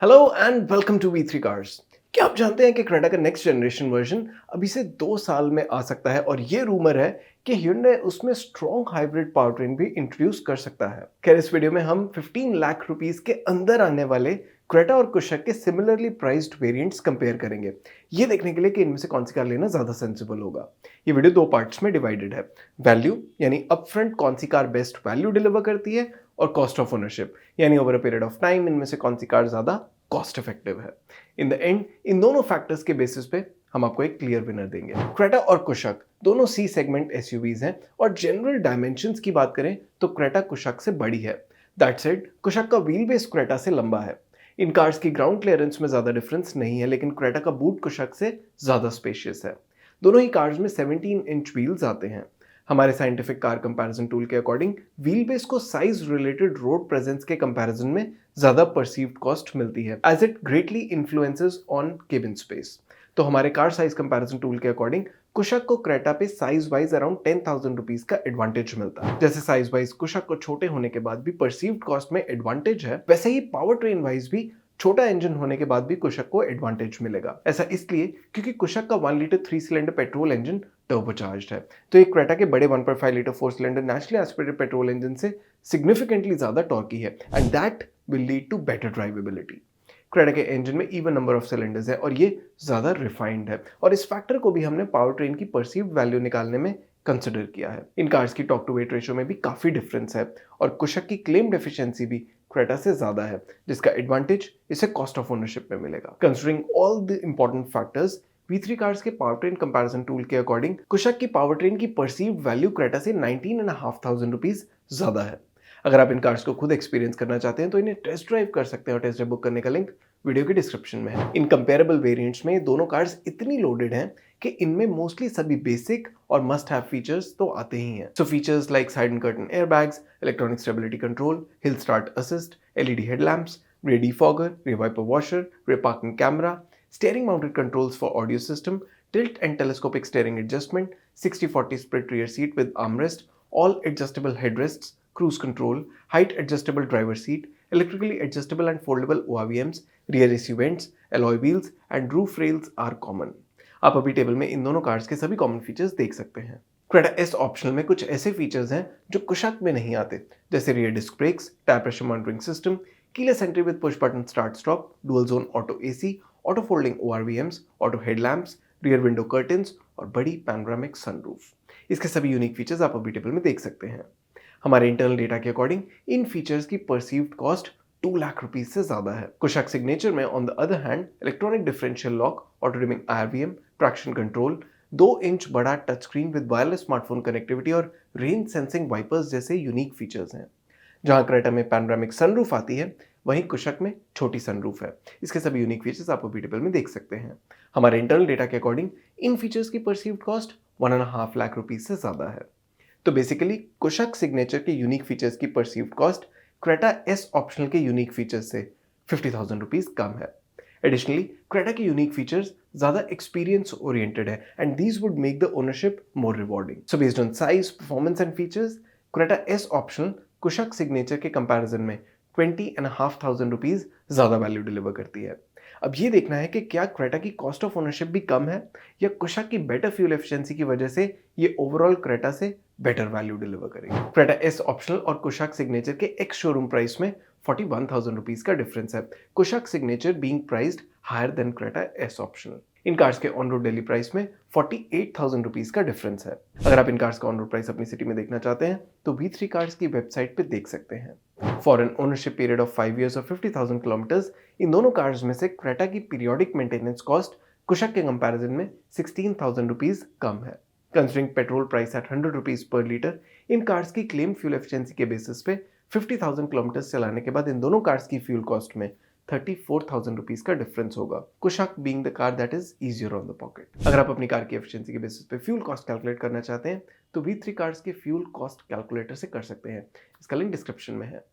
Hello and welcome to V3 cars. क्या आप जानते हैं कि क्रेटा का नेक्स्ट जनरेशन वर्जन अभी से 2 साल में आ सकता है और ये रूमर है कि Hyundai उसमें स्ट्रॉन्ग हाइब्रिड पावरट्रेन भी इंट्रोड्यूस कर सकता है। खैर इस वीडियो में हम 15 लाख रुपीस के अंदर आने वाले क्रेटा और कुशक के सिमिलरली प्राइस्ड वेरिएंट्स कंपेयर करेंगे, ये देखने के लिए कि इनमें से कौन सी कार लेना ज्यादा सेंसिबल होगा। ये वीडियो दो पार्ट्स में डिवाइडेड है। वैल्यू यानी अपफ्रंट कौन सी कार बेस्ट वैल्यू डिलीवर करती है, और कॉस्ट ऑफ ओनरशिप यानी over a period of time इनमें से कौन सी कार ज्यादा कॉस्ट इफेक्टिव है। इन द एंड इन दोनों फैक्टर्स के बेसिस पे हम आपको एक क्लियर विनर देंगे। क्रेटा और कुशक दोनों सी सेगमेंट एसयूवीज हैं और जनरल डायमेंशंस की बात करें तो क्रेटा कुशक से बड़ी है। दैट सेड कुशक का व्हील बेस क्रेटा से लंबा है। इन कार्स की ग्राउंड क्लियरेंस में ज्यादा डिफरेंस नहीं है, लेकिन क्रेटा का बूट कुशक से ज्यादा स्पेशियस है। दोनों ही कार्स में 17 इंच व्हील्स आते हैं। हमारे साइंटिफिक कार कंपैरिजन टूल के अकॉर्डिंग व्हील बेस को साइज रिलेटेड रोड प्रेजेंस के कंपैरिजन में ज्यादा परसीव्ड कॉस्ट मिलती है, as it greatly influences on cabin space. तो हमारे कार साइज कंपैरिजन टूल के अकॉर्डिंग कुशक को क्रेटा पे साइज वाइज अराउंड 10,000 रुपीज का एडवांटेज मिलता है। जैसे साइज वाइज कुशक को छोटे होने के बाद भी परसीव्ड कॉस्ट में एडवांटेज है, वैसे ही पावर ट्रेन वाइज भी छोटा इंजन होने के बाद भी कुशक को एडवांटेज मिलेगा। ऐसा इसलिए क्योंकि कुशक का 1 litre 3 cylinder petrol engine turbocharged है, तो ये क्रेटा के बड़े 1.5 litre 4 cylinder naturally aspirated petrol engine से सिग्निफिकेंटली ज्यादा टॉर्की है, and that will lead to better drivability. Creta के इंजन में इवन नंबर ऑफ सिलेंडर्स है और ये ज्यादा रिफाइंड है, और इस फैक्टर को भी हमने पावर ट्रेन की परसीव्ड वैल्यू निकालने में कंसिडर किया है। इन कार्स की टॉक टू वेट रेशियो में भी काफी डिफरेंस है, और कुशक की क्लेम्ड एफिशिएंसी भी क्रेटा से ज्यादा है, जिसका एडवांटेज इसे कॉस्ट ऑफ ओनरशिप में मिलेगा। Considering all the important factors, V3 cars के पावर ट्रेन कंपैरिजन टूल के अकॉर्डिंग कुशक की पावर ट्रेन की परसीव्ड वैल्यू क्रेटा से 19,500 रुपीज ज्यादा है। अगर आप इन कार्स को खुद एक्सपीरियंस करना चाहते हैं तो इन्हें टेस्ट ड्राइव कर सकते हैं, और टेस्ट ड्राइव बुक करने का लिंक वीडियो के डिस्क्रिप्शन में है। इन कंपेरेबल वेरिएंट्स में दोनों कार्स इतनी लोडेड हैं कि इनमें मोस्टली सभी बेसिक और मस्ट हैव फीचर्स तो आते ही हैं। So features like side and curtain airbags, electronic stability control, hill start assist, LED headlamps, rear defogger, rear wiper washer, rear parking camera, steering mounted controls for audio system, tilt and telescopic steering adjustment, 60/40 split rear seat with armrest, all adjustable headrests, cruise control, height adjustable driver seat, electrically adjustable and foldable ORVMs, rear AC vents, alloy wheels and roof rails are common. आप अभी table में इन दोनों cars के सभी common features देख सकते हैं। Creta S optional में कुछ ऐसे फीचर्स हैं जो कुशक में नहीं आते, जैसे rear disc brakes, tyre pressure monitoring system, keyless entry with push button start stop, dual zone auto AC, auto folding ORVMs, auto headlamps, rear window curtains और बड़ी पैनोरामिक सनरूफ। इसके सभी यूनिक फीचर्स आप अभी टेबल में देख सकते हैं। हमारे इंटरनल डेटा के अकॉर्डिंग इन फीचर्स की परसीव्ड कॉस्ट 2 लाख रुपीज से ज्यादा है। कुशक सिग्नेचर में on the other hand electronic differential lock, auto dimming IRVM, traction control, 2 inch बड़ा touch screen with wireless smartphone connectivity और रेन सेंसिंग वाइपर्स जैसे यूनिक फीचर्स हैं। जहां क्रेटा में पैनोरामिक सनरूफ आती है, वहीं कुशक में छोटी सनरूफ है। इसके सभी यूनिक फीचर्स आप अभी टेबल में देख सकते हैं। हमारे इंटरनल डेटा के अकॉर्डिंग इन फीचर्स की परसीव्ड कॉस्ट 1.5 लाख रुपीज से ज्यादा है। तो बेसिकली कुशक सिग्नेचर के यूनिक फीचर्स की perceived cost Creta S optional के यूनिक फीचर्स से 50,000 रुपीज कम है। एडिशनली क्रेटा के यूनिक फीचर्स ज्यादा एक्सपीरियंस ओरिएंटेड है, and these would make the ownership more rewarding. So based on size, performance and features, Creta S optional Kushaq signature के comparison में 20,500 rupees ज्यादा वैल्यू डिलीवर करती है। अब ये देखना है कि क्या क्रेटा की कॉस्ट ऑफ ओनरशिप भी कम है, या कुशक की बेटर फ्यूल एफिशिएंसी की वजह से ये ओवरऑल क्रेटा से बेटर वैल्यू डिलीवर करेगी। क्रेटा एस ऑप्शनल और कुशक सिग्नेचर के एक्स शोरूम प्राइस में 41,000 रुपीज का डिफरेंस है, Kushaq signature being priced higher than Creta S optional. इन कार्स के ऑन रोड डेली प्राइस में 48,000 रुपीज का डिफरेंस है। अगर आप इन कार्स का ऑन रोड प्राइस अपनी सिटी में देखना चाहते हैं तो V3 कार्स की वेबसाइट पे देख सकते हैं। For an ownership period of 5 years और 50,000 किलोमीटर्स, इन दोनों कार्स में से क्रेटा की पीरियोडिक मेंटेनेंस कॉस्ट कुशक के कंपैरिजन में 16,000 रुपीज कम है। Considering petrol price at 100 rupees per litre, इन कार्स की क्लेम फ्यूल एफिशिएंसी के बेसिस पे 50,000 किलोमीटर्स चलाने के बाद इन दोनों कार्स की फ्यूल कॉस्ट में 34,000 रुपीज का डिफरेंस होगा, Kushaq being the car that is easier on the pocket. अगर आप अपनी कार की एफिशिएंसी के बेसिस पे फ्यूल कॉस्ट कैलकुलेट करना चाहते हैं तो V3 कार्स के फ्यूल कॉस्ट कैलकुलेटर से कर सकते हैं। इसका लिंक डिस्क्रिप्शन में है।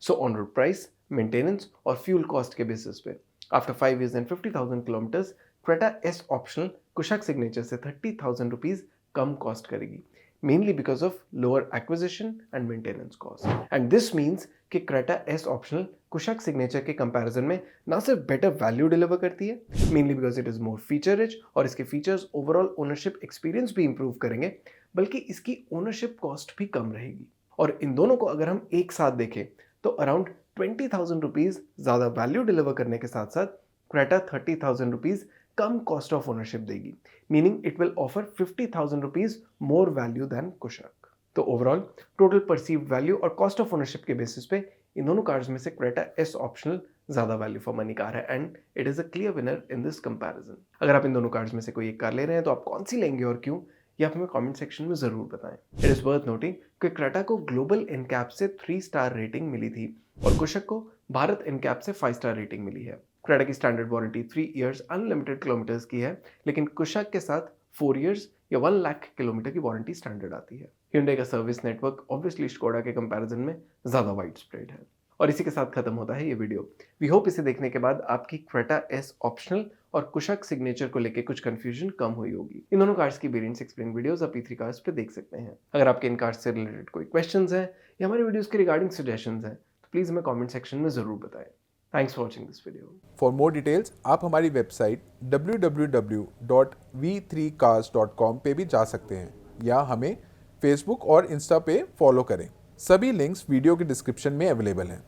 So on road price, maintenance और फ्यूल कॉस्ट के बेसिस पे after 5 years and 50,000 kilometres, Creta S optional Kushaq signature से 30,000 रुपीज कम कॉस्ट करेगी, mainly because of lower acquisition and maintenance cost. And this means कि Creta S optional Kushaq signature के comparison में ना सिर्फ बेटर वैल्यू डिलीवर करती है, mainly because it is more feature rich और इसके फीचर्स ओवरऑल ओनरशिप एक्सपीरियंस भी इंप्रूव करेंगे, बल्कि इसकी ओनरशिप कॉस्ट भी कम रहेगी। और इन दोनों को अगर हम एक साथ देखें तो अराउंड 20,000 रुपीज ज़्यादा वैल्यू डिलीवर करने के साथ साथ क्रेटा 30,000 रुपीज कम कॉस्ट ऑफ ओनरशिप देगी, meaning it will offer 50,000 rupees more value than Kushaq. तो ओवरऑल टोटल परसीव्ड वैल्यू और कॉस्ट ऑफ ओनरशिप के बेसिस पे इन दोनों कार्स में से क्रेटा एस ऑप्शनल ज्यादा वैल्यू फॉर मनी कार है and it is a clear winner in this comparison. अगर आप इन दोनों कार्स में से कोई एक कार ले रहे हैं तो आप कौन सी लेंगे और क्यों, ये आप हमें कमेंट सेक्शन में जरूर बताएं। इट इज वर्थ नोटिंग कि क्रेटा को ग्लोबल इनकैप से 3 स्टार रेटिंग मिली थी और कुशक को भारत इनकैप से 5 स्टार रेटिंग मिली है। क्रेटा की standard warranty 3 years unlimited kilometres की है, लेकिन कुशक के साथ 4 इयर्स या 1 लाख किलोमीटर की वारंटी स्टैंडर्ड आती है। Hyundai का सर्विस नेटवर्क ऑब्वियसली स्कोडा के कंपैरिजन में ज़्यादा वाइड स्प्रेड है। और इसी के साथ खत्म होता है ये वीडियो। वी होप इसे देखने के बाद आपकी क्रेटा एस ऑप्शनल और कुशाक सिग्नेचर को लेकर कुछ कंफ्यूजन कम हुई होगी। इन दोनों कार्स की वेरिएंट्स एक्सप्लेन वीडियोस आप P3 कार्स पे देख सकते हैं। अगर आपके इन कार्स से रिलेटेड कोई क्वेश्चंस हैं या हमारे वीडियोस के रिगार्डिंग सजेशंस हैं तो प्लीज़ हमें कमेंट सेक्शन में ज़रूर बताएं। Thanks for watching this video. For more details आप हमारी वेबसाइट www.v3cars.com पे भी जा सकते हैं या हमें फेसबुक और इंस्टा पे फॉलो करें। सभी लिंक्स वीडियो के डिस्क्रिप्शन में अवेलेबल हैं।